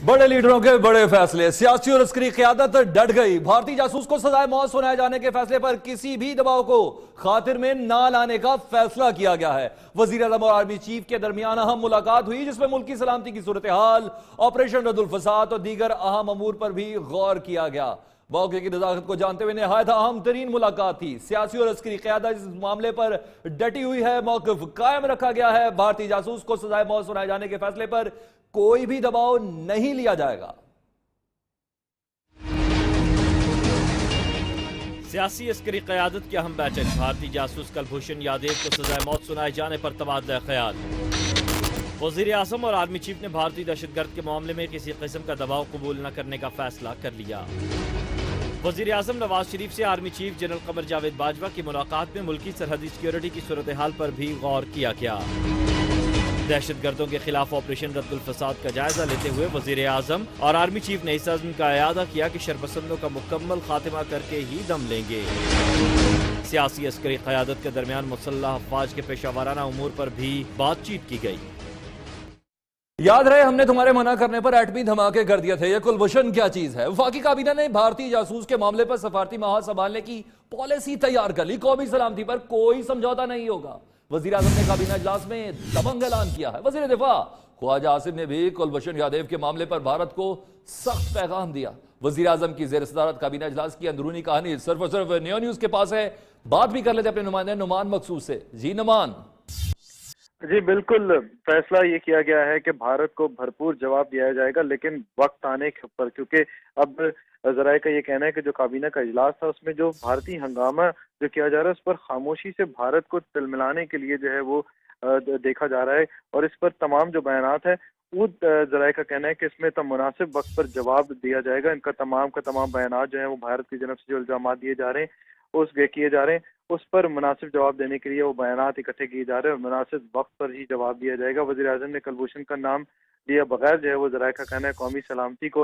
बड़े लीडरों के बड़े फैसले, सियासी और अस्करी क़यादत डट गई। भारतीय जासूस को सजाए मौत सुनाए जाने के फैसले पर किसी भी दबाव को खातिर में ना लाने का फैसला किया गया है। वजीर आज़म और आर्मी चीफ के दरमियान अहम मुलाकात हुई, जिसमें मुल्क की सलामती की सूरत हाल, ऑपरेशन रद्दुल फसाद और दीगर अहम अमूर पर भी गौर किया गया। मौके की नजाकत को जानते हुए नहायत अहम तरीन मुलाकात थी। सियासी और अस्करी क़यादत इस मामले पर डटी हुई है, मौक़िफ़ कायम रखा गया है। भारतीय जासूस को सजाए मौत सुनाए जाने के फैसले पर कोई भी दबाव नहीं लिया जाएगा। सियासी अस्करी क़यादत की अहम बैठक। भारतीय जासूस कुलभूषण यादव को सजाए मौत सुनाए जाने पर तबादला ख्याल। वज़ीर आज़म और आर्मी चीफ ने भारतीय दहशतगर्द के मामले में किसी किस्म का दबाव कबूल न करने का फैसला कर लिया। वज़ीर आज़म नवाज शरीफ से army chief general Qamar Javed Bajwa की मुलाकात में मुल्की सरहदी सिक्योरिटी की सूरत हाल पर भी गौर किया गया। दहशतगर्दों के खिलाफ ऑपरेशन रद्दुल फसाद का जायजा लेते हुए वज़ीर आज़म और आर्मी चीफ ने इस अज़्म का इयादा किया कि शरपसंदों का मुकम्मल खात्मा करके ही दम लेंगे। सियासी अस्करी क़यादत के दरमियान मुसल्लह अफवाज के पेशावराना उमूर पर भी बातचीत की गई। याद रहे, हमने तुम्हारे मना करने पर एटमी धमाके कर दिए थे। ये कुलभूषण क्या चीज है? वफाकी काबीना ने भारतीय जासूस के मामले पर सफारती माहौल संभालने की पॉलिसी तैयार कर ली। कौमी सलामती पर कोई समझौता नहीं होगा। वजीर आजम ने काबीना इजलास में दबंग ऐलान किया है। वजीर दिफा ख्वाजा आसिफ ने भी कुलभूषण यादव के मामले पर भारत को सख्त पैगाम दिया। वजीर आजम की जेर सदारत काबीना इजलास की अंदरूनी कहानी सिर्फ और सिर्फ न्यू न्यूज के पास है। बात भी कर लेते अपने नुमाइंदे नुमान मकसूद से। जी नुमान। जी बिल्कुल, फैसला ये किया गया है कि भारत को भरपूर जवाब दिया जाएगा, लेकिन वक्त आने के ऊपर, क्योंकि अब जराये का ये कहना है कि जो काबीना का इजलास था उसमें जो भारतीय हंगामा जो किया जा रहा है उस पर खामोशी से भारत को तिलमिलाने के लिए जो है वो देखा जा रहा है। और इस पर तमाम जो बयानात है वो जराये का कहना है कि इसमें तब मुनासिब वक्त पर जवाब दिया जाएगा। इनका तमाम का तमाम बयानात जो है वो भारत की जनब से जो इल्जाम दिए जा रहे हैं किए जा रहे हैं उस पर मुनासिब जवाब देने के लिए वो बयानात इकट्ठे किए जा रहे हैं और मुनासिब वक्त पर ही जवाब दिया जाएगा। वज़ीर आज़म ने कुलभूषण का नाम लिया बगैर जो है वो जराये का कहना है कौमी सलामती को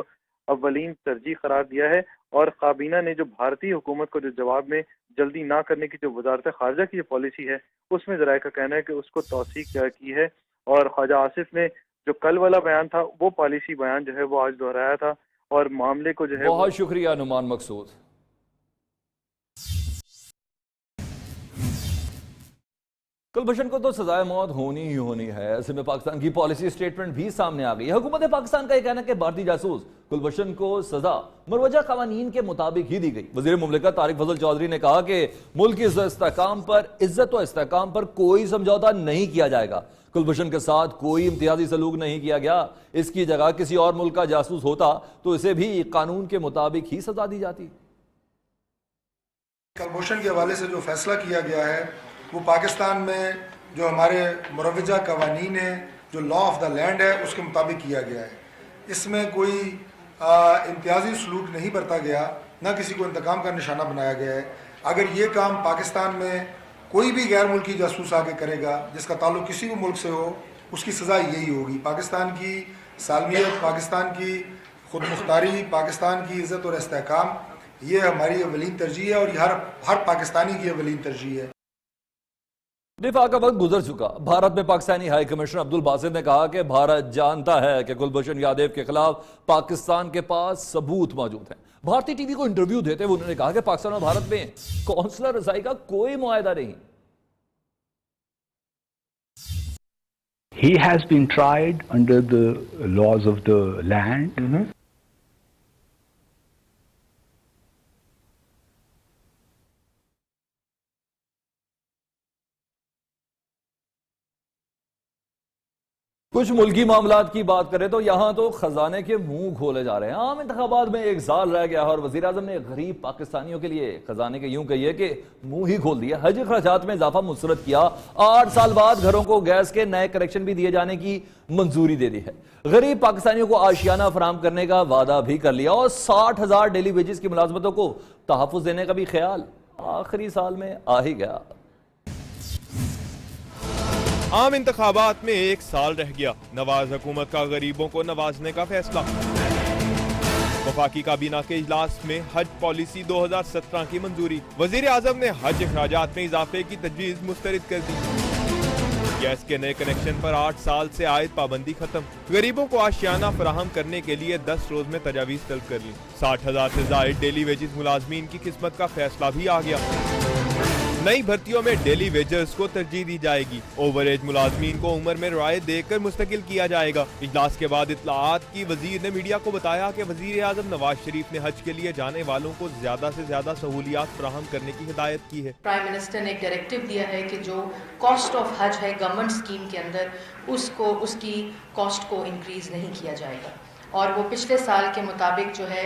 अव्वलीन तरजीह करार दिया है। और काबीना ने जो भारतीय हुकूमत को जो जवाब में जल्दी ना करने की जो वजारत खारजा की जो पॉलिसी है उसमें जराये का कहना है कि उसको तौसीक की है। और ख्वाजा आसिफ ने जो कल वाला बयान था वो पॉलिसी बयान जो है वो आज दोहराया था और मामले को जो है बहुत शुक्रिया नुमान मकसूद। कुलभूषण को तो सजाए मौत होनी ही होनी है। ऐसे में पाकिस्तान की पॉलिसी स्टेटमेंट भी सामने आ गई है। हुकूमत पाकिस्तान का यह कहना है कि भारतीय जासूस कुलभूषण को सजा मरवजा कवानीन के मुताबिक ही दी गई। वजीर मुमलिकत तारिक फजल चौधरी ने कहा कि मुल्क की इज्जत व इस्तेहकाम पर कोई समझौता नहीं किया जाएगा। कुलभूषण के साथ कोई इम्तियाजी सलूक नहीं किया गया। इसकी जगह किसी और मुल्क का जासूस होता तो इसे भी कानून के मुताबिक ही सजा दी जाती। कुलभूषण के हवाले से जो फैसला किया गया है वो पाकिस्तान में जो हमारे मुरवजा कवानीन है, जो लॉ ऑफ द लैंड है, उसके मुताबिक किया गया है। इसमें कोई इम्तियाजी सलूक नहीं बरता गया, ना किसी को इंतकाम का निशाना बनाया गया है। अगर ये काम पाकिस्तान में कोई भी गैर मुल्की जासूस आगे करेगा जिसका ताल्लुक किसी भी मुल्क से हो, उसकी सज़ा यही होगी। पाकिस्तान की सालमियत, पाकिस्तान की खुद मुख्तारी, पाकिस्तान की इज़्ज़त और इस्तेहकाम, ये हमारी अवलीन तरजीह है और ये हर पाकिस्तानी की अवलीन तरजीह है। दिफा का वक्त गुजर चुका। भारत में पाकिस्तानी हाई कमिश्नर अब्दुल बासित ने कहा कि भारत जानता है कि कुलभूषण यादव के खिलाफ पाकिस्तान के पास सबूत मौजूद हैं। भारतीय टीवी को इंटरव्यू देते हुए उन्होंने कहा कि पाकिस्तान और भारत में कौंसलर रसाई का कोई मुआहदा नहीं। He has been tried under the laws of the land. कुछ मुल्की मामलात की बात करें तो यहां तो खजाने के मुंह खोले जा रहे हैं। आम इंतखाबात में एक साल रह गया और वजीर आजम ने गरीब पाकिस्तानियों के लिए खजाने के यूं कहिए कि मुंह ही खोल दिया। हज खर्चात में इजाफा मुस्तरद किया। 8 साल बाद घरों को गैस के नए कनेक्शन भी दिए जाने की मंजूरी दे दी है। गरीब पाकिस्तानियों को आशियाना फराम करने का वादा भी कर लिया और 60,000 डेली वेजेस की मुलाजमतों को तहफ़्फ़ुज़ देने का भी ख्याल आखिरी साल में आ ही गया। आम इंतखाबात में 1 साल रह गया। नवाज हुकूमत का गरीबों को नवाजने का फैसला। वफाकी काबीना के इजलास में हज पॉलिसी 2017 की मंजूरी। वजीर आजम ने हज अखराजात में इजाफे की तजवीज मुस्तरद कर दी। गैस के नए कनेक्शन पर 8 साल से आयद पाबंदी खत्म। गरीबों को आशियाना फराहम करने के लिए 10 रोज में तजावीज तलब कर ली। 60,000 से जायद डेली वेजेस मुलाजमीन की किस्मत का फैसला भी आ गया। नई भर्तियों में डेली वेजर्स को तरजीह दी जाएगी। ओवर एज मुलाजमीन को उम्र में रियायत देकर मुस्तकिल किया जाएगा। इजलास के बाद इत्तलाआत की वजीर ने मीडिया को बताया कि वजीर आजम नवाज शरीफ ने हज के लिए जाने वालों को ज्यादा से ज्यादा सहूलियात फराहम करने की हिदायत की है। प्राइम मिनिस्टर ने एक डायरेक्टिव दिया है कि जो कॉस्ट ऑफ हज है गवर्नमेंट स्कीम के अंदर उसकी कॉस्ट को इंक्रीज नहीं किया जाएगा और वो पिछले साल के मुताबिक जो है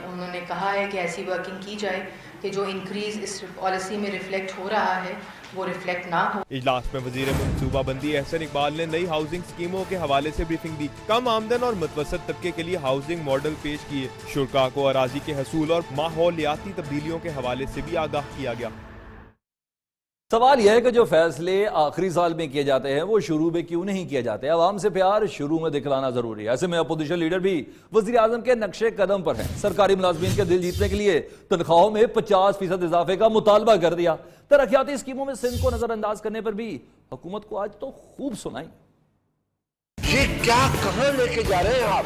उन्होंने कहा है कि ऐसी वर्किंग की जाए कि जो इंक्रीज इस पॉलिसी में रिफ्लेक्ट हो रहा है वो रिफ्लेक्ट ना हो। इजलास में वजीर मनसूबाबंदी एहसन इकबाल ने नई हाउसिंग स्कीमों के हवाले से ब्रीफिंग दी। कम आमदन और मुतवसत तबके के लिए हाउसिंग मॉडल पेश किए। शुरा को अराजी के हसूल और माहौलियाती तब्दीलियों के हवाले से भी आगाह किया गया। सवाल यह है कि जो फैसले आखिरी साल में किए जाते हैं वो शुरू में क्यों नहीं किए जाते? आवाम से प्यार शुरू में दिखलाना जरूरी है। ऐसे में अपोजिशन लीडर भी वजीर आजम के नक्शे कदम पर हैं। सरकारी मुलाजमीन के दिल जीतने के लिए तनख्वाहों में 50% इजाफे का मुतालबा कर दिया। तरक्याती स्कीमों में सिंध को नजरअंदाज करने पर भी हुकूमत को आज तो खूब सुनाई। ये क्या कहां लेके जा रहे हैं आप?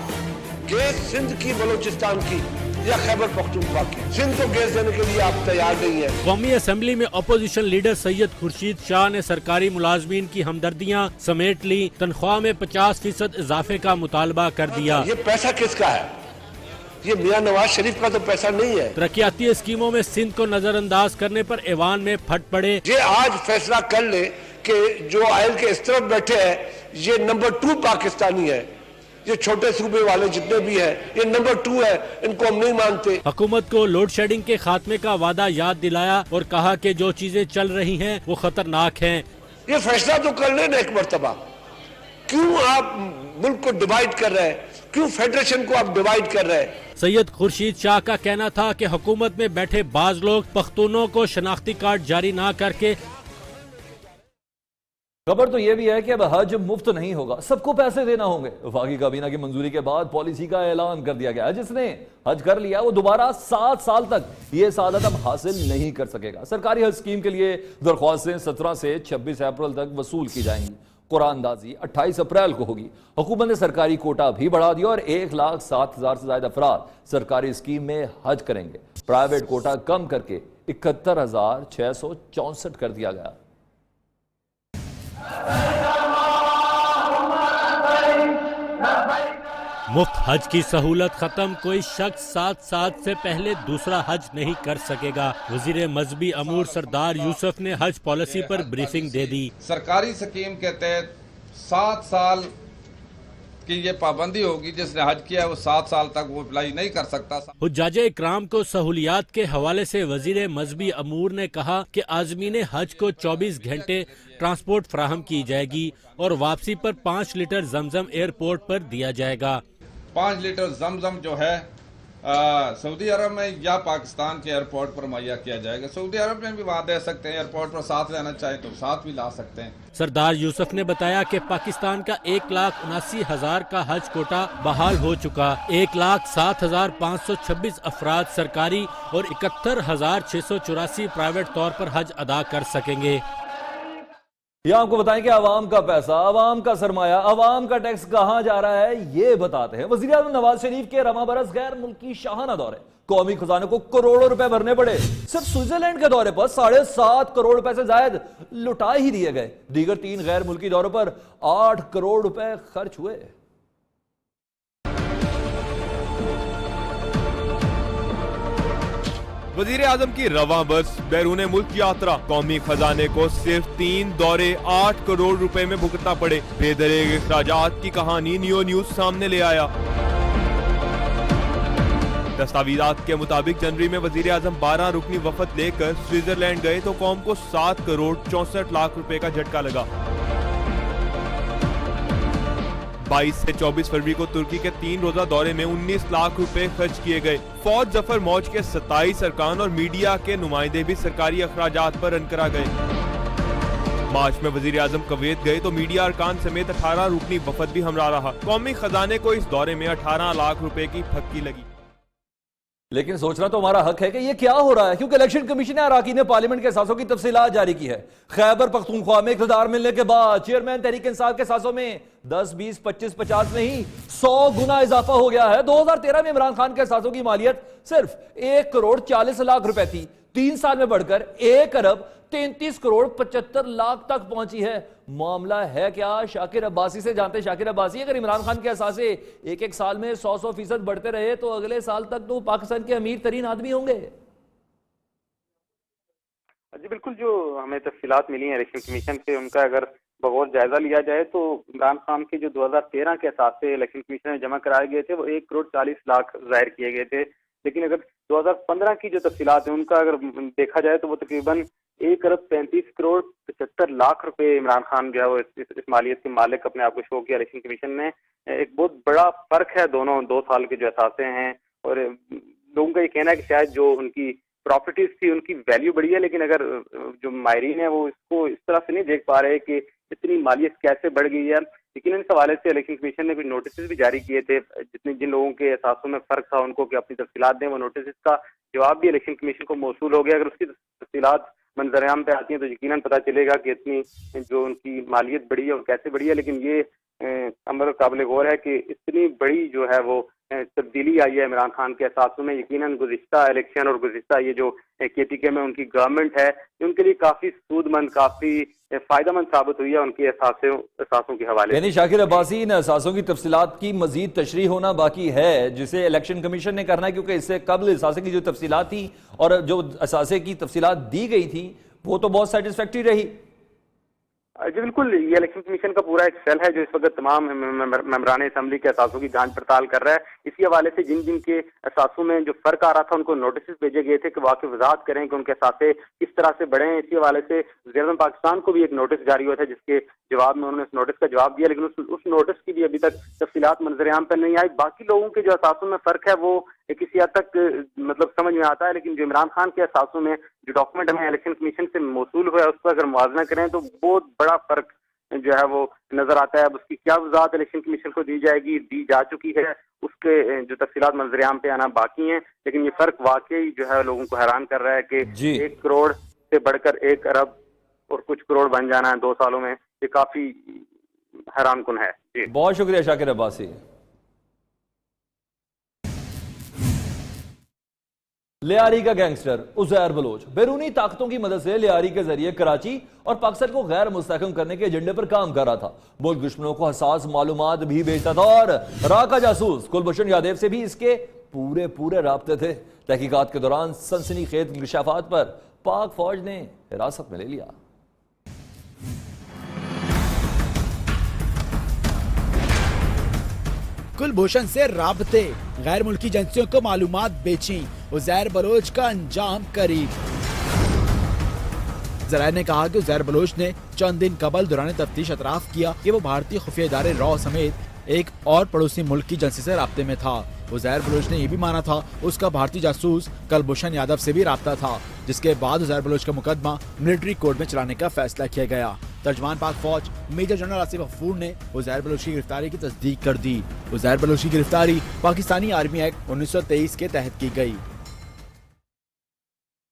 गैस सिंध की, बलूचिस्तान की या खैबर पख्तूनख्वा की? सिंध को गैस देने के लिए आप तैयार नहीं है। कौमी असेंबली में अपोजिशन लीडर सैयद खुर्शीद शाह ने सरकारी मुलाजमीन की हमदर्दियां समेट ली। तनख्वाह में 50% इजाफे का मुतालबा कर दिया। ये पैसा किसका है? ये मियां नवाज शरीफ का तो पैसा नहीं है। तरक्याती स्कीमों में सिंध को नजरअंदाज करने पर ऐवान में फट पड़े। ये आज फैसला कर ले कि जो आयल के इस तरफ बैठे हैं ये नंबर 2 पाकिस्तानी है। ये छोटे सूबे वाले जितने भी हैं ये नंबर 2 है, इनको हम नहीं मानते। हुकूमत को लोड शेडिंग के खात्मे का वादा याद दिलाया और कहा कि जो चीजें चल रही हैं वो खतरनाक हैं। ये फैसला तो कर लेना एक मर्तबा। क्यों आप मुल्क को डिवाइड कर रहे हैं? क्यों फेडरेशन को आप डिवाइड कर रहे हैं? सैयद खुर्शीद शाह का कहना था कि हुकूमत में बैठे बाज लोग पख्तूनों को शनाख्ती कार्ड जारी ना करके। खबर तो यह भी है कि अब हज मुफ्त नहीं होगा, सबको पैसे देना होंगे। वफाकी काबीना की मंजूरी के बाद पॉलिसी का ऐलान कर दिया गया है। जिसने हज कर लिया वो दोबारा 7 साल तक ये सादत अब हासिल नहीं कर सकेगा। सरकारी हज स्कीम के लिए दरख्वास्तें 17 से 26 अप्रैल तक वसूल की जाएंगी। कुरानदाजी 28 अप्रैल को होगी। हुकूमत ने सरकारी कोटा भी बढ़ा दिया और 1,07,000 से ज्यादा अफराद सरकारी स्कीम में हज करेंगे। प्राइवेट कोटा कम करके 71,664 कर दिया गया। मुफ्त हज की सहूलत खत्म, कोई शख्स 7 साल से पहले दूसरा हज नहीं कर सकेगा। वजीर मजहबी अमूर सरदार यूसुफ ने हज पॉलिसी पर ब्रीफिंग दे दी। सरकारी स्कीम के तहत 7 साल की ये पाबंदी होगी। जिसने हज किया है वो 7 साल तक वो अप्लाई नहीं कर सकता। हुज्जाजे इकराम को सहूलियात के हवाले से वजीर मजहबी अमूर ने कहा कि आज़मीन हज को 24 घंटे ट्रांसपोर्ट फराहम की जाएगी और वापसी पर 5 लीटर जमजम एयरपोर्ट पर दिया जाएगा। 5 लीटर जमजम जो है सऊदी अरब में या पाकिस्तान के एयरपोर्ट पर मुहैया किया जाएगा। सऊदी अरब में भी वहाँ दे सकते हैं, एयरपोर्ट पर साथ लेना चाहे तो साथ भी ला सकते हैं। सरदार यूसुफ ने बताया कि पाकिस्तान का 1,79,000 का हज कोटा बहाल हो चुका। 1,07,526 अफराद सरकारी और 71,684 प्राइवेट तौर पर हज अदा कर सकेंगे। यह आपको बताएं कि आवाम का पैसा, आवाम का सरमाया, आवाम का टैक्स कहां जा रहा है ये बताते हैं। वज़ीर आज़म नवाज शरीफ के रमा बरस गैर मुल्की शाहाना दौरे, कौमी खजाने को करोड़ों रुपए भरने पड़े। सिर्फ स्विट्जरलैंड के दौरे पर 7.5 करोड़ रुपए से जायद लुटा ही दिए गए। दीगर 3 गैर मुल्की दौरों पर 8 करोड़ रुपए खर्च हुए। वजीर आजम की रवां बरस बैरून मुल्क यात्रा, कौमी खजाने को सिर्फ 3 दौरे 8 करोड़ रुपए में भुगतना पड़े। बेदरेग अखराजात की कहानी नियो न्यूज सामने ले आया। दस्तावेजात के मुताबिक जनवरी में वजीर आजम 12 रुकनी वफद लेकर स्विट्जरलैंड गए तो कौम को 7 करोड़ 64 लाख रुपए का झटका लगा। 22 से 24 फरवरी को तुर्की के 3 रोजा दौरे में 19 लाख रुपए खर्च किए गए। फौज जफर मौज के 27 अरकान और मीडिया के नुमाइंदे भी सरकारी अखराजात पर अनकरा गए। मार्च में वजीर आजम कुवैत गए तो मीडिया अरकान समेत 18 रुकनी वफद भी हमरा रहा। कौमी खजाने को इस दौरे में 18 लाख रुपए की फक्की लगी। लेकिन सोचना तो हमारा हक है कि ये क्या हो रहा है, क्योंकि इलेक्शन कमीशन अराकीन ने पार्लियामेंट के असासों की तफसीलात जारी की है। खैबर पख्तूनख्वा में इक़्तिदार मिलने के बाद चेयरमैन तहरीक इंसाफ के असासों में 10, 20, 25, 50 नहीं 100 गुना इजाफा हो गया है। 2013 में इमरान खान के असासों की मालियत सिर्फ 1 करोड़ 40 लाख रुपए थी, 3 साल में बढ़कर 1 अरब 33 करोड़ 75 लाख तक पहुंची है। मामला है क्या? शाकिर अब्बासी से जानते हैं। शाकिर अब्बासी, अगर इमरान खान के असासे एक साल में 100% बढ़ते रहे तो अगले साल तक तो पाकिस्तान के अमीर तरीन आदमी होंगे। जी बिल्कुल, जो हमें तफसीलात मिली हैं इलेक्शन कमीशन से, उनका अगर बगौर जायजा लिया जाए तो इमरान खान के जो 2013 के असासे इलेक्शन कमीशन में जमा कराए गए थे वो 1 करोड़ 40 लाख जाहिर किए गए थे। लेकिन अगर 2015 की जो तफसीलात है उनका अगर देखा जाए तो वो तकरीबन 1 अरब 35 करोड़ 75 लाख रुपए इमरान खान जो है वो इस मालियत के मालिक अपने आप को शो किया इलेक्शन कमीशन ने। एक बहुत बड़ा फर्क है दोनों 2 साल के जो असासे हैं, और लोगों का ये कहना है कि शायद जो उनकी प्रॉपर्टीज थी उनकी वैल्यू बढ़ी है, लेकिन अगर जो मायरीन है वो इसको इस तरह से नहीं देख पा रहे कि इतनी मालियत कैसे बढ़ गई है। लेकिन इस हवाले से इलेक्शन कमीशन ने कुछ नोटिस भी जारी किए थे, जिन लोगों के एहसासों में फर्क था उनको कि अपनी तफसीलात दें। वो नोटिस का जवाब भी इलेक्शन कमीशन को मौसूल हो गया। अगर उसकी तफसीलात मंजरेआम पे आती हैं तो यकीनन पता चलेगा कि इतनी जो उनकी मालियत बढ़ी है और कैसे बढ़ी है। लेकिन ये अमर काबिल गौर है कि इतनी बड़ी जो है वो तब्दीली आई है इमरान खान के एहसासों में। यकीनन गुज़िश्ता इलेक्शन और गुज़िश्ता ये जो KPK में उनकी गवर्नमेंट है, उनके लिए काफी सूदमंद, काफी फायदेमंद साबित हुई है उनके एहसासों के हवाले। यानी शाकिर अब्बासी, इन एहसासों की तफसीलात की मजीद तशरीह होना बाकी है, जिसे इलेक्शन कमीशन ने करना है, क्योंकि इससे कबल एहसासे की जो तफसीलात थी और जो एहसासे की तफसीलात दी गई थी वो तो बहुत सेटिस्फैक्टरी रही। जी बिल्कुल, ये इलेक्शन कमीशन का पूरा एक सेल है जो इस वक्त तमाम मेंबरान असम्बली के एहसासों की जांच पड़ताल कर रहा है। इसी हवाले से जिन जिन के एहसासों में जो फर्क आ रहा था उनको नोटिस भेजे गए थे कि वाकई वजाहत करें कि उनके एहसासे किस तरह से बढ़े हैं। इसी हवाले से वज़ीर-ए-आज़म पाकिस्तान को भी एक नोटिस जारी हुआ था, जिसके जवाब में उन्होंने उस नोटिस का जवाब दिया, लेकिन उस नोटिस की भी अभी तक तफसीलात मंजरेआम पर नहीं आई। बाकी लोगों के जो एहसासों में फर्क है वो किसी हद तक मतलब समझ में आता है, लेकिन जो इमरान खान के एहसासों में जो डॉक्यूमेंट हमें इलेक्शन कमीशन से मौसूल हुआ है उसको अगर मुआवजा करें तो बहुत बड़ा फर्क जो है वो नजर आता है। अब उसकी क्या वजाहत इलेक्शन कमीशन को दी जाएगी, दी जा चुकी है, उसके जो तफसीलात मंजरेआम पे आना बाकी हैं। लेकिन ये फर्क वाकई जो है लोगों को हैरान कर रहा है कि 1 करोड़ से बढ़कर 1 अरब और कुछ करोड़ बन जाना है 2 सालों में, ये काफी हैरान कुन है। जी बहुत शुक्रिया शाकिर अब्बासी। लियारी का गैंगस्टर उज़ैर बलोच बैरूनी ताकतों की मदद से लियारी के जरिए कराची और पाकिस्तान को गैर मुस्तहकम करने के एजेंडे पर काम कर रहा था। मुल्क दुश्मनों को हसास मालूमात भी भेजता था और रा का जासूस कुलभूषण यादव से भी इसके पूरे राब्ते थे। तहकीकात के दौरान सनसनीखेज इंकशाफात पर पाक फौज ने हिरासत में ले लिया। कुलभूषण से राबते, गैर मुल्की एजेंसियों को मालूमात बेची, उज़ैर बलोच का अंजाम करीब। ज़राए ने कहा कि उज़ैर बलोच ने चंद दिन कबल दौरान तफ्तीश एतराफ़ किया कि वो भारतीय खुफिया इदारे रॉ समेत एक और पड़ोसी मुल्क की एजेंसी से राब्ते में था। उज़ैर बलोच ने यह भी माना था उसका भारतीय जासूस कुलभूषण यादव से भी राब्ता था, जिसके बाद उज़ैर बलोच का मुकदमा मिलिट्री कोर्ट में चलाने का फैसला किया गया। तर्जमान पाक फौज मेजर जनरल आसिफ गफूर ने उज़ैर बलोच की गिरफ्तारी की तस्दीक कर दी। उज़ैर बलोच की गिरफ्तारी पाकिस्तानी आर्मी एक्ट 1923 के तहत की गई।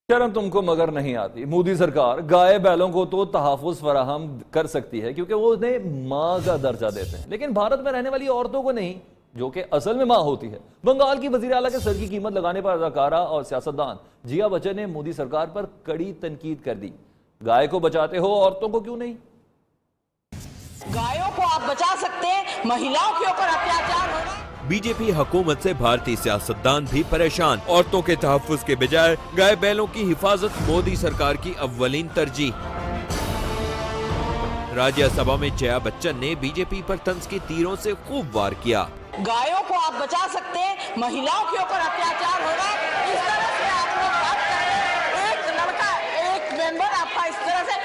शर्म तुमको मगर नहीं आती। मोदी सरकार गाय बैलों को तो तहफ़्फ़ुज़ फराहम कर सकती है क्योंकि वो उन्हें माँ का दर्जा देते हैं, लेकिन भारत में रहने वाली औरतों को नहीं, जो कि असल में माँ होती है। बंगाल की वज़ीर आला के सर की कीमत लगाने पर अदाकारा और सियासतदान जिया बच्चन ने मोदी सरकार पर कड़ी तनकीद कर दी। गाय को बचाते हो, औरतों को क्यों नहीं? गायों को आप बचा सकते हैं, महिलाओं के ऊपर अत्याचार हो रहा है। बीजेपी हुकूमत से भारतीय सियासतदान भी परेशान। औरतों के तहफ़्फ़ुज़ के बजाय गाय बैलों की हिफाजत मोदी सरकार की अव्वलीन तरजीह। राज्यसभा में जया बच्चन ने बीजेपी पर तंज के तीरों से खूब वार किया। गायों को आप बचा सकते हैं, महिलाओं के ऊपर अत्याचार हो रहा है, इस तरह से आप लोग बात कर रहे हैं। एक लड़का, एक मेंबर आपका इस तरह से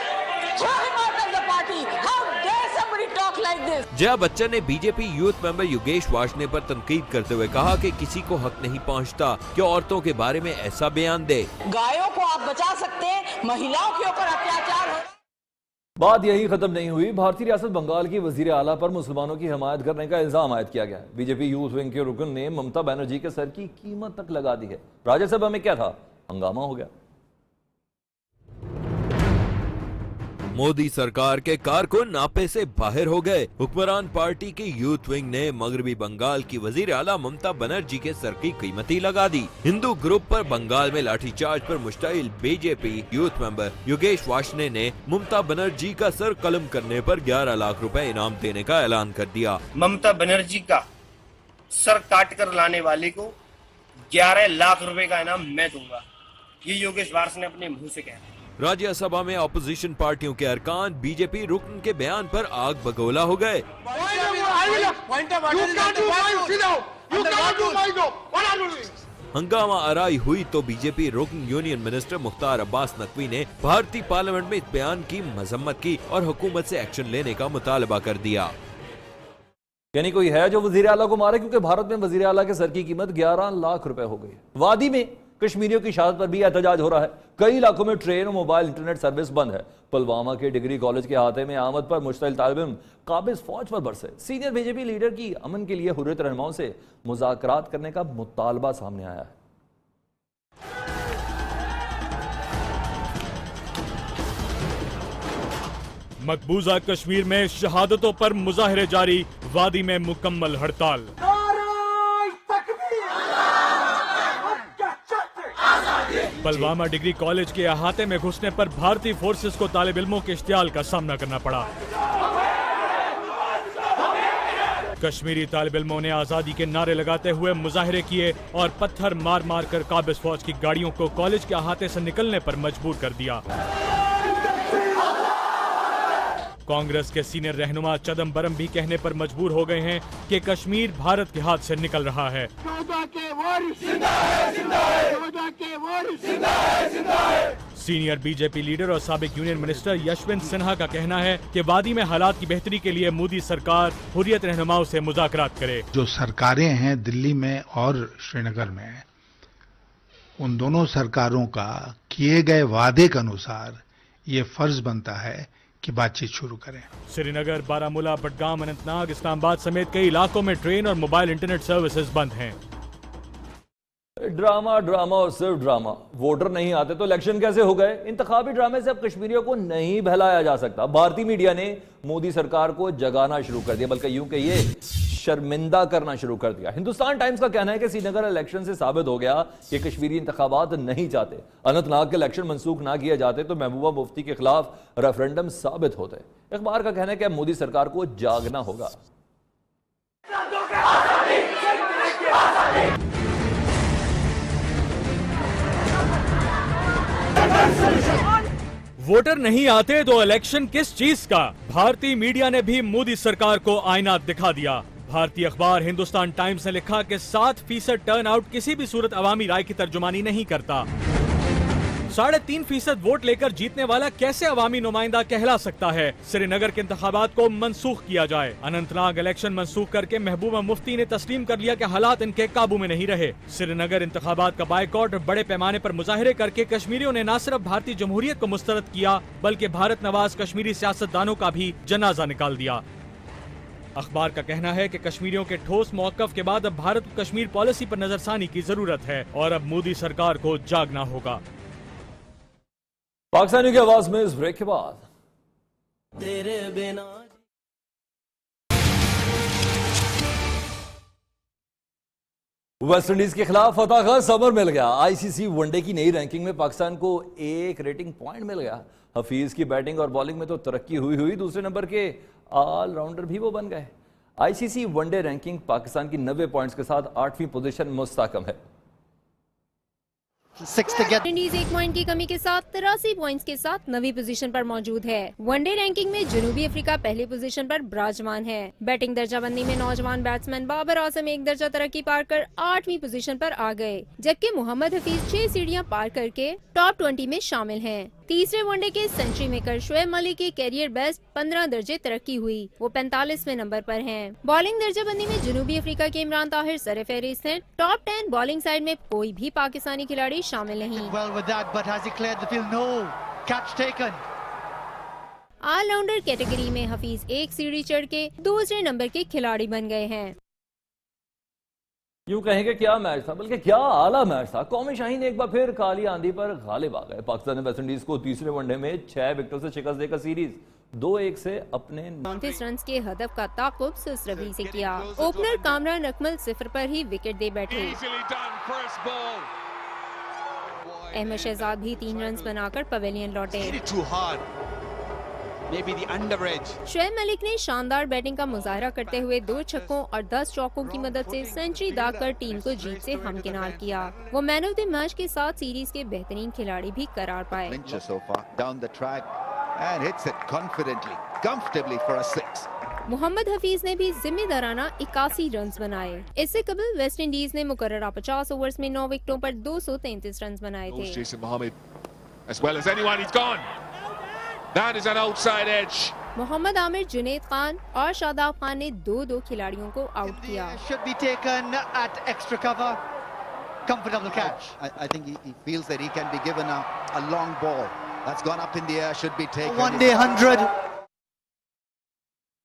जया बच्चन ने BJP youth member Yogesh Varshney पर तनकीद करते हुए कहा कि किसी को हक नहीं पहुंचता कि औरतों के बारे में ऐसा बयान दे। गायों को आप बचा सकते हैं, महिलाओं के ऊपर अत्याचार हो बात यही खत्म नहीं हुई। भारतीय रियासत बंगाल की वजीर आला पर मुसलमानों की हिमायत करने का इल्जाम आयद किया गया है। बीजेपी यूथ विंग के रुकन ने ममता बनर्जी के सर की कीमत तक लगा दी है। राज्यसभा में क्या था, हंगामा हो गया। मोदी सरकार के कारकुन नापे से बाहर हो गए। हुक्मरान पार्टी की यूथ विंग ने मगरबी बंगाल की वजीर आला ममता बनर्जी के सर की कीमती लगा दी। हिंदू ग्रुप पर बंगाल में लाठीचार्ज पर मुश्तइल BJP youth member Yogesh Varshney ने ममता बनर्जी का सर कलम करने पर 11 लाख रुपए इनाम देने का ऐलान कर दिया। ममता बनर्जी का सर काट कर लाने वाले को 11 लाख रुपए का इनाम मैं दूंगा, ये योगेश वार्ष्णेय अपने मुंह से कह। राज्यसभा में अपोजिशन पार्टियों के अरकान बीजेपी रुकन के बयान पर आग बगोला हो गए। हंगामा आराई हुई तो बीजेपी रुकन यूनियन मिनिस्टर मुख्तार अब्बास नकवी ने भारतीय पार्लियामेंट में इस बयान की मजम्मत की और हुकूमत से एक्शन लेने का मुतालबा कर दिया। यानी कोई है जो वजीर आला को मारे, क्योंकि भारत में वजीर आला के सर की कीमत 11 लाख रुपए हो गई। वादी में कश्मीरियों की शहादत पर भी एहतजाज हो रहा है। कई इलाकों में ट्रेन और मोबाइल इंटरनेट सर्विस बंद है। पुलवामा के डिग्री कॉलेज के अहाते में आमद पर मुश्तइल तालिब इल्म काबिज फौज पर बरसे। सीनियर बीजेपी लीडर की अमन के लिए हुर्रियत रहनुमाओं से मुज़ाकरात करने का मुतालबा सामने आया है। मकबूजा कश्मीर में शहादतों पर मुजाहरे जारी, वादी में मुकम्मल हड़ताल। पुलवामा डिग्री कॉलेज के अहाते में घुसने पर भारतीय फोर्सेस को तालिब इल्मों के इश्तियाल का सामना करना पड़ा। कश्मीरी तालिब इल्मों ने आजादी के नारे लगाते हुए मुजाहरे किए और पत्थर मार मार कर काबिज फौज की गाड़ियों को कॉलेज के अहाते से निकलने पर मजबूर कर दिया। कांग्रेस के सीनियर रहनुमा चिदंबरम भी कहने पर मजबूर हो गए हैं कि कश्मीर भारत के हाथ से निकल रहा है। सीनियर बीजेपी लीडर और साबिक यूनियन मिनिस्टर यशवंत सिन्हा का कहना है कि वादी में हालात की बेहतरी के लिए मोदी सरकार हुर्रियत रहनुमाओं से मुज़ाकरात करे। जो सरकारें हैं दिल्ली में और श्रीनगर में, उन दोनों सरकारों का किए गए वादे के अनुसार ये फर्ज बनता है कि बातचीत शुरू करें। श्रीनगर, बारामूला, बडगाम, अनंतनाग, इस्लामाबाद समेत कई इलाकों में ट्रेन और मोबाइल इंटरनेट सर्विसेज बंद हैं। ड्रामा ड्रामा और सिर्फ ड्रामा। वोटर नहीं आते तो इलेक्शन कैसे हो गए? इंतखाबी ड्रामे से अब कश्मीरियों को नहीं बहलाया जा सकता। भारतीय मीडिया ने मोदी सरकार को जगाना शुरू कर दिया, बल्कि यूं कहिए शर्मिंदा करना शुरू कर दिया। हिंदुस्तान टाइम्स का कहना है कि श्रीनगर इलेक्शन से साबित हो गया कि कश्मीरी इंतखाबात नहीं चाहते। अनंतनाग के इलेक्शन मनसूख ना किए जाते तो महबूबा मुफ्ती के खिलाफ रेफरेंडम साबित होते। अखबार का कहना है कि अब मोदी सरकार को जागना होगा। वोटर नहीं आते तो इलेक्शन किस चीज का? भारतीय मीडिया ने भी मोदी सरकार को आईना दिखा दिया। भारतीय अखबार हिंदुस्तान टाइम्स ने लिखा कि 7% टर्नआउट किसी भी सूरत अवामी राय की तर्जुमानी नहीं करता। 3.5% वोट लेकर जीतने वाला कैसे अवामी नुमाइंदा कहला सकता है? श्रीनगर के इंतखाबात को मनसूख किया जाए। अनंतनाग इलेक्शन मनसूख करके महबूबा मुफ्ती ने तस्लीम कर लिया कि हालात इनके काबू में नहीं रहे। श्रीनगर इंतखाबात का बायकॉट और बड़े पैमाने पर मुजाहरे करके कश्मीरियों ने न सिर्फ भारतीय जमहूरियत को मुस्तरद किया, बल्कि भारत नवाज कश्मीरी सियासतदानों का भी जनाजा निकाल दिया। अखबार का कहना है कि कश्मीरियों के ठोस मौक़िफ़ के बाद अब भारत को कश्मीर पॉलिसी पर नजरसानी की जरूरत है और अब मोदी सरकार को जागना होगा। पाकिस्तानियों की आवाज में इस ब्रेक के बाद तेरे बिना वेस्ट इंडीज के खिलाफ फतह का समर मिल गया। आईसीसी वनडे की नई रैंकिंग में पाकिस्तान को एक रेटिंग पॉइंट मिल गया। हफीज की बैटिंग और बॉलिंग में तो तरक्की हुई दूसरे नंबर के ऑलराउंडर भी वो बन गए। आईसीसी वनडे रैंकिंग पाकिस्तान की 90 पॉइंट्स के साथ 8वीं पोजीशन मुस्तहकम है। इंडीज 1 पॉइंट की कमी के साथ 83 पॉइंट्स के साथ 9वीं पोजीशन पर मौजूद है। वनडे रैंकिंग में जनूबी अफ्रीका पहली पोजीशन पर विराजमान है। बैटिंग दर्जाबंदी में नौजवान बैट्समैन बाबर आजम एक दर्जा तरक्की पार कर 8वीं पोजीशन पर आ गए, जबकि मोहम्मद हफीज 6 सीढ़ियां पार करके टॉप 20 में शामिल हैं। तीसरे वनडे के सेंचुरी मेकर शोएब मलिक की कैरियर बेस्ट 15 दर्जे तरक्की हुई, वो 45वें नंबर पर हैं। बॉलिंग दर्जाबंदी में जनूबी अफ्रीका के इमरान ताहिर सरफहरिस्त हैं। टॉप 10 बॉलिंग साइड में कोई भी पाकिस्तानी खिलाड़ी शामिल नहीं। ऑलराउंडर कैटेगरी में हफीज एक सीढ़ी चढ़ के दूसरे नंबर के खिलाड़ी बन गए हैं। यूं कहेंगे क्या मैच था, बल्कि क्या आला मैच था। कौमी शाहीन एक बार फिर काली आंधी पर गालिब आ गए। पाकिस्तान ने वेस्टइंडीज को तीसरे वनडे में 6 विकेटों से शिकस्त देकर सीरीज 2-1 से अपने 29 रन के हदफ का ताक़ुब सुस्त रवि से किया। ओपनर कामरान अकमल 0 पर ही विकेट दे बैठे। अहमद शहजाद भी 3 रन बनाकर पवेलियन लौटे। शुएब मलिक ने शानदार बैटिंग का मुजाहरा करते हुए 2 छक्कों और 10 चौकों की मदद से सेंचुरी दागकर टीम को जीत से हमकिनार किया। वो मैन ऑफ द मैच के साथ सीरीज के बेहतरीन खिलाड़ी भी करार पाए। मोहम्मद हफीज ने भी जिम्मेदाराना 81 रन बनाए। इससे कबल वेस्ट इंडीज ने मुकर्ररा 50 ओवर्स में 9 विकेटों पर 233 रन बनाए थे। मोहम्मद आमिर, जुनैद खान और शादाब खान ने 2-2 खिलाड़ियों को आउट किया।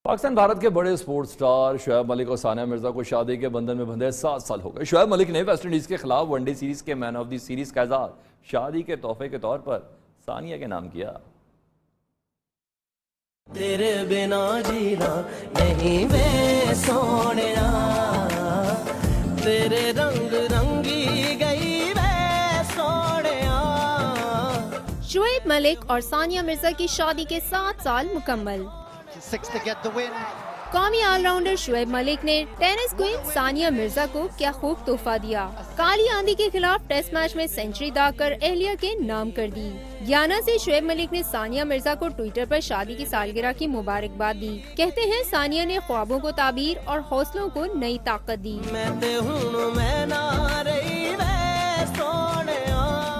पाकिस्तान भारत के बड़े स्पोर्ट्स स्टार शुएब मलिक और सानिया मिर्जा को शादी के बंधन में बंधे 7 साल हो गए। शुएब मलिक ने वेस्ट इंडीज के खिलाफ वनडे सीरीज के मैन ऑफ द सीरीज का एजाज शादी के तोहफे के तौर पर सानिया के नाम किया। तेरे बिना जीना नहीं वे सोनिया, तेरे रंग रंगी गई वे सोनिया। शुएब मलिक और सानिया मिर्जा की शादी के 7 साल मुकम्मल। कौमी ऑलराउंडर शुएब मलिक ने टेनिस क्वीन सानिया मिर्जा को क्या खूब तोहफा दिया। काली आंधी के खिलाफ टेस्ट मैच में सेंचुरी दागकर एहलिया के नाम कर दी। गियाना से शुएब मलिक ने सानिया मिर्जा को ट्विटर पर शादी की सालगिरह की मुबारकबाद दी। कहते हैं सानिया ने ख्वाबों को ताबीर और हौसलों को नई ताकत दी।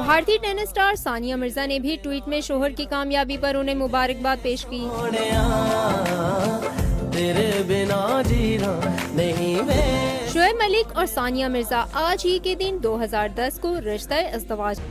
भारतीय टेनिस स्टार सानिया मिर्जा ने भी ट्वीट में शोहर की कामयाबी पर उन्हें मुबारकबाद पेश की। तेरे बिना जीना नहीं वे। शुएब मलिक और सानिया मिर्जा आज ही के दिन 2010 को रिश्ता इज़्दवाज।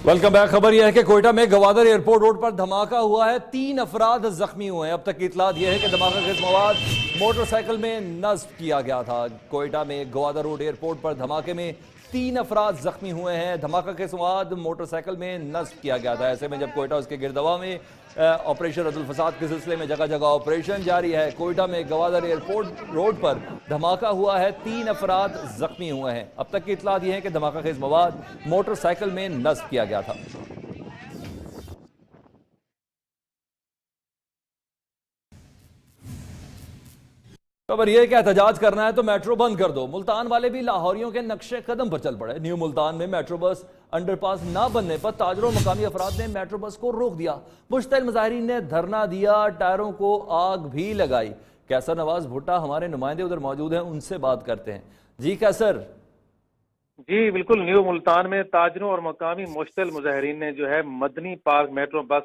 Welcome back. खबर यह है कि कोयटा में गवादर एयरपोर्ट रोड पर धमाका हुआ है। 3 अफराद जख्मी हुए हैं। अब तक की इतलात यह है कि धमाका खेज मवाद मोटरसाइकिल में नस्ब किया गया था। कोयटा में गवादर रोड एयरपोर्ट पर धमाके में 3 अफराद जख्मी हुए हैं। धमाका के स्वाद मोटरसाइकिल में नस्ब किया गया था। ऐसे में जब कोयटा उसके गिरदवा में ऑपरेशन रद्दुल फसाद के सिलसिले में जगह जगह ऑपरेशन जारी है। कोयटा में गवादर एयरपोर्ट रोड पर धमाका हुआ है। 3 अफराद जख्मी हुए हैं। अब तक की इतलात यह है कि धमाका खेज मवाद मोटरसाइकिल में नस्ब किया गया था। खबर यह है कि एहतजाज करना है तो मेट्रो बंद कर दो। मुल्तान वाले भी लाहौरियों के नक्शे कदम पर चल पड़े। न्यू मुल्तान में मेट्रो बस अंडरपास ना बनने पर ताजरों मकामी अफराद ने मेट्रो बस को रोक दिया। मुश्तइल मुजाहिरीन ने धरना दिया, टायरों को आग भी लगाई। कैसर नवाज भुट्टा हमारे नुमाइंदे उधर मौजूद हैं, उनसे बात करते हैं। जी कैसर। जी बिल्कुल, न्यू मुल्तान में ताजरों और मकामी मुश्तइल मुजाहिरीन ने जो है Madni park metro bus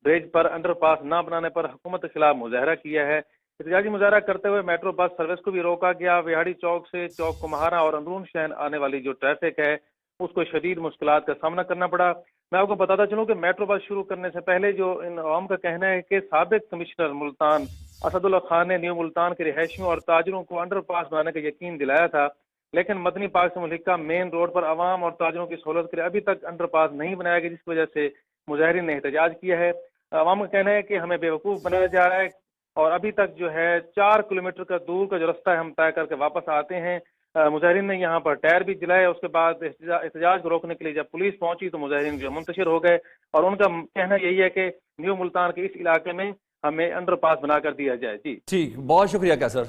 bridge पर अंडरपास ना बनाने पर हुकूमत के खिलाफ मुजाहरा किया है। एहतजाजी मुजाहरा करते हुए मेट्रो बस सर्विस को भी रोका गया। विहाड़ी चौक से चौक कुम्हारा और अंदरून शहर आने वाली जो ट्रैफिक है उसको शदीद मुश्किलात का सामना करना पड़ा। मैं आपको बताता चलूं कि मेट्रो बस शुरू करने से पहले जो इन अवाम का कहना है कि साबिक कमिश्नर मुल्तान असदुल्ला खान ने न्यू मुल्तान के रिहायशियों और ताजरों को अंडरपास बनाने का यकीन दिलाया था, लेकिन मदनी पार्क से मुल्का मेन रोड पर आवाम और ताजरों की सहूलत के लिए अभी तक अंडरपास नहीं बनाया गया, जिसकी वजह से मुजाहिरीन ने एहतजाज किया है। अवाम का कहना है कि हमें बेवकूफ़ बनाया जा रहा है और अभी तक जो है 4 किलोमीटर का दूर का जो रास्ता है हम तय करके वापस आते हैं। मुजाहिरीन ने यहाँ पर टायर भी जलाए। उसके बाद एहतजाज को रोकने के लिए जब पुलिस पहुंची तो मुजाहिरीन जो मुंतशिर हो गए और उनका कहना यही है कि न्यू मुल्तान के इस इलाके में हमें अंडरपास बनाकर दिया जाए। जी ठीक, बहुत शुक्रिया कैसर।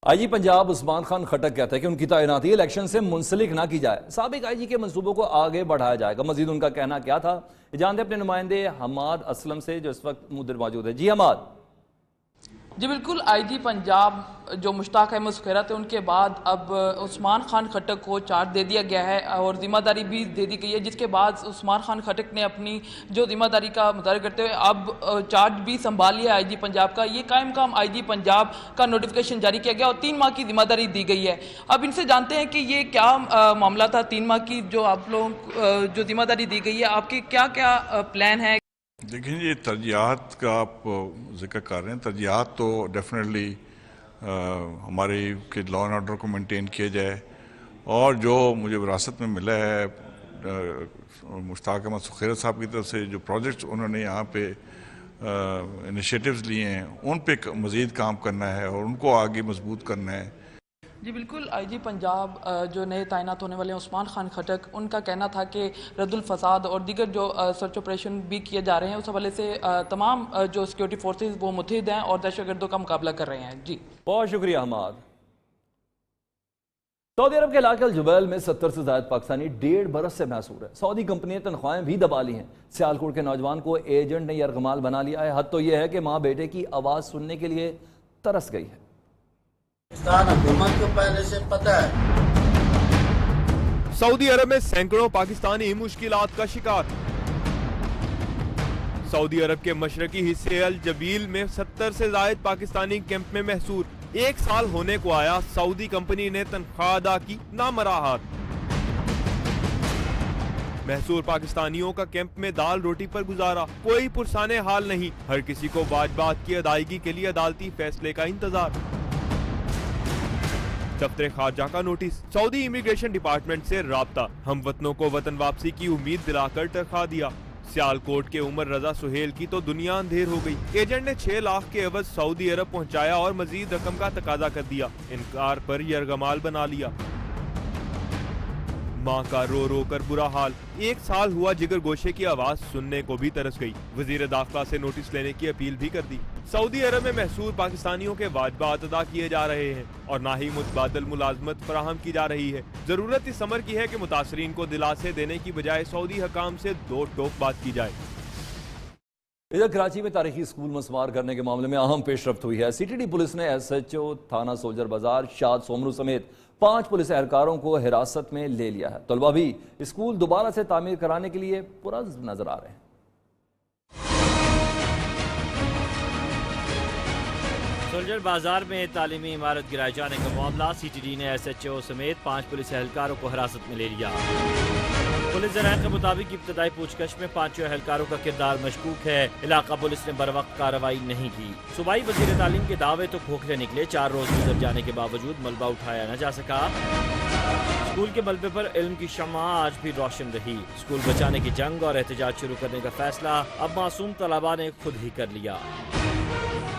आईजी पंजाब उस्मान खान खटक कहते हैं कि उनकी तैनाती इलेक्शन से मुंसलिक ना की जाए, साबिक आईजी के मंसूबों को आगे बढ़ाया जाएगा। मजीद उनका कहना क्या था, जानते अपने नुमाइंदे हमाद असलम से जो इस वक्त मुद्दर मौजूद है। जी हमाद। जी बिल्कुल, आईजी पंजाब जो मुश्ताक अहमद सुखेरा थे उनके बाद अब उस्मान खान खट्टक को चार्ज दे दिया गया है और जिम्मेदारी भी दे दी गई है, जिसके बाद उस्मान खान खट्टक ने अपनी जो जिम्मेदारी का मुताबिक करते हुए अब चार्ज भी संभाल लिया आईजी पंजाब का। ये कायम काम आईजी पंजाब का नोटिफिकेशन जारी किया गया और 3 माह की जिम्मेदारी दी गई है। अब इनसे जानते हैं कि ये क्या मामला था 3 माह की जो आप लोग जो जिम्मेदारी दी गई है, आपके क्या क्या प्लान है? देखिए, ये तरजीहात का आप जिक्र कर रहे हैं। तरजीहात तो डेफिनेटली हमारे के लॉ एंड ऑर्डर को मेंटेन किया जाए और जो मुझे विरासत में मिला है मुश्ताक अहमद सुखेरा साहब की तरफ से जो प्रोजेक्ट्स उन्होंने यहाँ पे इनिशिएटिव्स लिए हैं उन पे मज़ीद काम करना है और उनको आगे मजबूत करना है। जी बिल्कुल, आईजी पंजाब जो नए तैनात होने वाले हैं उस्मान खान खट्टक, उनका कहना था कि रद्दुल फसाद और दीगर जो सर्च ऑपरेशन भी किए जा रहे हैं उस हवाले से तमाम जो सिक्योरिटी फोर्सेस वो मुतहिद हैं और दहशतगर्दों का मुकाबला कर रहे हैं। जी बहुत शुक्रिया अहमद। सऊदी अरब के इलाके जुबैल में 70 से ज्यादा पाकिस्तानी 1.5 बरस से महसूर है। सऊदी कंपनी ने तनख्वाहें भी दबा ली हैं। सियालकोट के नौजवान को एजेंट ने यरगमाल बना लिया है। हद तो यह है कि माँ बेटे की आवाज सुनने के लिए तरस गई है। हुकूमत को पहले से पता है। सऊदी अरब में सैकड़ों पाकिस्तानी मुश्किलात का शिकार। सऊदी अरब के मशरकी हिस्से अल जबील में 70 से ज्यादा पाकिस्तानी कैंप में महसूर। 1 साल होने को आया, सऊदी कंपनी ने तनख्वाह अदा की नामराहत। महसूर पाकिस्तानियों का कैंप में दाल रोटी पर गुजारा, कोई पुरसाने हाल नहीं। हर किसी को वाजबात की अदायगी के लिए अदालती फैसले का इंतजार। दफ्तर खारजा का नोटिस, सऊदी इमिग्रेशन डिपार्टमेंट से राब्ता, हम वतनों को वतन वापसी की उम्मीद दिलाकर तनख्वाह दिया। सियालकोट के उमर रजा सुहेल की तो दुनिया अंधेर हो गई। एजेंट ने 6 लाख के एवज सऊदी अरब पहुंचाया और मजीद रकम का तकाजा कर दिया। इनकार पर यरगमाल बना लिया। माँ का रो रो कर बुरा हाल। 1 साल हुआ, जिगर गोशे की आवाज सुनने को भी तरस गई। वजीर दाखिला से नोटिस लेने की अपील भी कर दी। सऊदी अरब में महसूर पाकिस्तानियों के वाजबात अदा किए जा रहे हैं और ना ही मुतबादल मुलाजमत फराहम की जा रही है। जरूरत इस अमर की है कि मुतासरीन को दिलासे देने की बजाय सऊदी हकाम से 2 टोक बात की जाए। इधर कराची में तारीखी स्कूल मस्मार करने के मामले में अहम पेशरफ्त हुई है। सीटीडी पुलिस ने SHO थाना सोल्जर बाजार शाद सोमरू समेत 5 पुलिस एहलकारों को हिरासत में ले लिया है। तलबा भी स्कूल दोबारा से तामीर कराने के लिए पुरज़्म नजर आ रहे हैं। सोल्जर बाजार में तालीमी इमारत गिराए जाने का मामला, CTD ने SHO समेत 5 पुलिस एहलकारों को हिरासत में ले लिया। पुलिस जराये के मुताबिक इब्तदाई पूछताछ में 5 एहलकारों का किरदार मशकूक है। इलाका पुलिस ने बरवक्त कार्रवाई नहीं की। सूबाई वजीर तालीम के दावे तो खोखले निकले। 4 रोज गुजर जाने के बावजूद मलबा उठाया न जा सका। स्कूल के मलबे पर इल्म की शम्मा आज भी रोशन रही। स्कूल बचाने की जंग और एहतजाज शुरू करने का फैसला अब मासूम तलबा ने खुद ही कर लिया।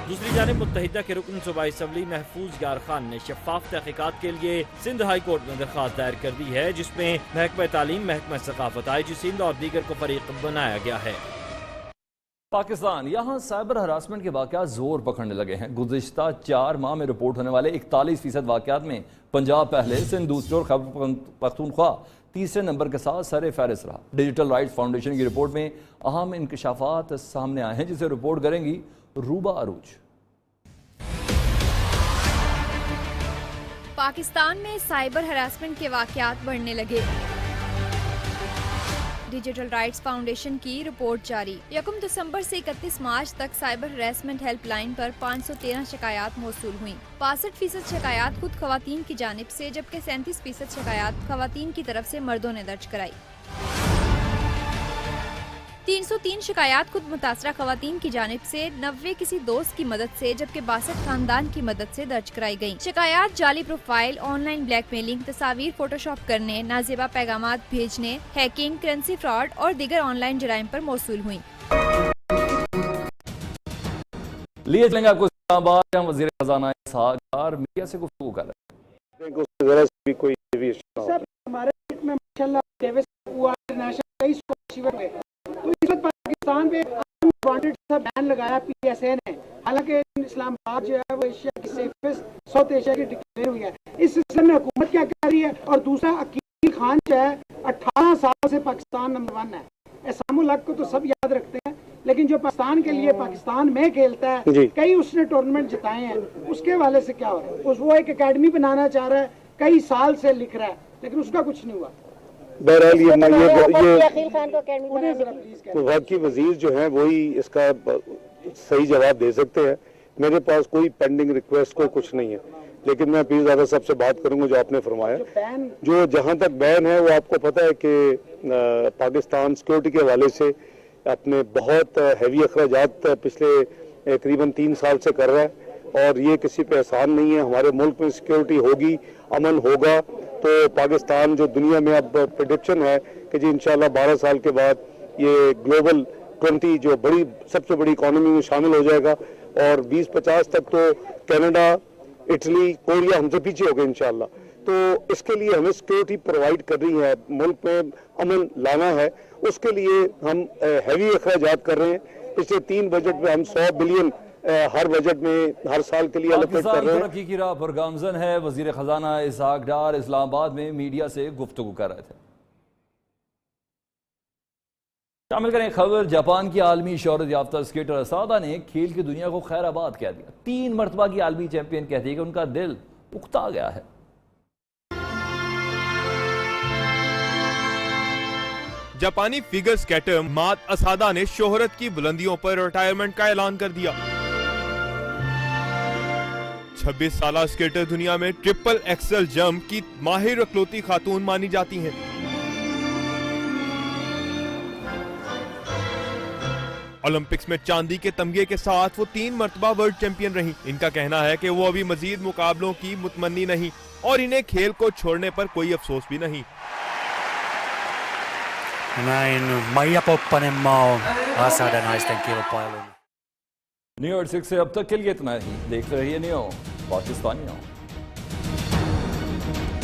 दूसरी जानिब मुत्तहिदा के रुकन सूबाई असम्बली महफूज यार खान ने शफाफ तहकीकात के लिए सिंध हाई कोर्ट में दरख्वास्त दायर कर दी है, जिसमें महकमा तालीम, महकमा सकाफत, IG सिंध और दीगर को फरीक बनाया गया है। पाकिस्तान, यहाँ साइबर हरासमेंट के वाक़यात जोर पकड़ने लगे हैं। गुज़िश्ता 4 माह में रिपोर्ट होने वाले 41% वाक़यात में पंजाब पहले, सिंध दूसरे और खैबर पख्तूनख्वा तीसरे नंबर के साथ सर फहरिस्त रहा। डिजिटल राइट्स फाउंडेशन की रिपोर्ट में अहम इंकशाफात सामने आए हैं, जिसे रिपोर्ट करेंगी रूबा अरूज। पाकिस्तान में साइबर हरासमेंट के वाक़यात बढ़ने लगे। डिजिटल राइट्स फाउंडेशन की रिपोर्ट जारी। 1 दिसंबर से 31 मार्च तक साइबर हरासमेंट हेल्पलाइन पर 513 शिकायत मौसूल हुई। 65% शिकायत खुद खवातीन की जानिब से, जबकि 37% शिकायत खवातीन की तरफ से मर्दों ने दर्ज कराई। 303 शिकायत खुद मुतासरा खवातीन की जानिब से, 90 किसी दोस्त की मदद से, जबकि 62 खानदान की मदद से दर्ज कराई गयी। शिकायत जाली प्रोफाइल, ऑनलाइन ब्लैकमेलिंग, तस्वीर फोटोशॉप करने, नाजेबा पैगामात भेजने, हैकिंग, करेंसी फ्रॉड और दीगर ऑनलाइन जराइम पर मौसूल हुई। लिए चलेंगे आपको इस्लामाबाद, वज़ीर खजाना इसहाक़ मीडिया से गुफ्तगू कर रहे हैं। तो इस वक्त पाकिस्तान पे अनवांटेड सा बैन लगाया PSA ने। हालांकि इस्लामाबाद जो है वो एशिया की सेफेस्ट साउथ एशिया की डिक्लेयर हुई है। इस सिलसिले में हुकूमत क्या कर रही है? और दूसरा, अकील खान जो है 18 साल से पाकिस्तान नंबर 1 है। एहसामुल हक को तो सब याद रखते हैं, लेकिन जो पाकिस्तान के लिए पाकिस्तान में खेलता है, कई उसने टूर्नामेंट जिताए हैं, उसके हवाले से क्या हो रहा है? वो एक एकेडमी बनाना चाह रहा है, कई साल से लिख रहा है, लेकिन उसका कुछ नहीं हुआ। बहरहाल ये वाकई वजीर जो हैं वही इसका सही जवाब दे सकते हैं। मेरे पास कोई पेंडिंग रिक्वेस्ट को कुछ नहीं है, लेकिन मैं पीरजादा साहब से बात करूंगा जो आपने फरमाया। जो जहां तक बैन है वो आपको पता है कि पाकिस्तान सिक्योरिटी के हवाले से अपने बहुत हैवी अखराजात पिछले करीबन 3 साल से कर रहा है, और ये किसी पे एहसान नहीं है। हमारे मुल्क में सिक्योरिटी होगी, अमन होगा, तो पाकिस्तान जो दुनिया में अब प्रेडिक्शन है कि जी इंशाल्लाह 12 साल के बाद ये ग्लोबल 20 जो सबसे बड़ी इकोनॉमी में शामिल हो जाएगा, और 2050 तक तो कनाडा, इटली, कोरिया हमसे पीछे हो गए इंशाल्लाह। तो इसके लिए हमें सिक्योरिटी प्रोवाइड करनी है, मुल्क में अमन लाना है, उसके लिए हम हैवी अखराजात कर रहे हैं। पिछले 3 बजट में हम 100 बिलियन हर बजट में हर साल के लिए एलोकेट कर रहे हैं। तरक्की की राह पर गामजन है। वजीर खजाना इसहाक डार इस्लामाबाद में मीडिया से गुफ्तगू कर रहे थे। शामिल करें खबर, जापान की आलमी शोहरत याफ्ता स्केटर असादा ने खेल की दुनिया को खैराबाद कह दिया। 3 मरतबा की आलमी चैंपियन कहती है कि उनका दिल उकता गया है। जापानी फिगर स्केटर मात असादा ने शोहरत की बुलंदियों पर रिटायरमेंट का ऐलान कर दिया। 26 साल स्केटर दुनिया में ट्रिपल एक्सल जंप की माहिर इकलौती खातून मानी जाती हैं। ओलंपिक्स में चांदी के तमगे के साथ वो 3 मरतबा वर्ल्ड चैंपियन रही। इनका कहना है कि वो अभी मजीद मुकाबलों की मुतमन्नी नहीं, और इन्हें खेल को छोड़ने पर कोई अफसोस भी नहीं। न्यूयॉर्क 6 से अब तक के लिए इतना ही। देखते रहिए न्यू पाकिस्तानियों।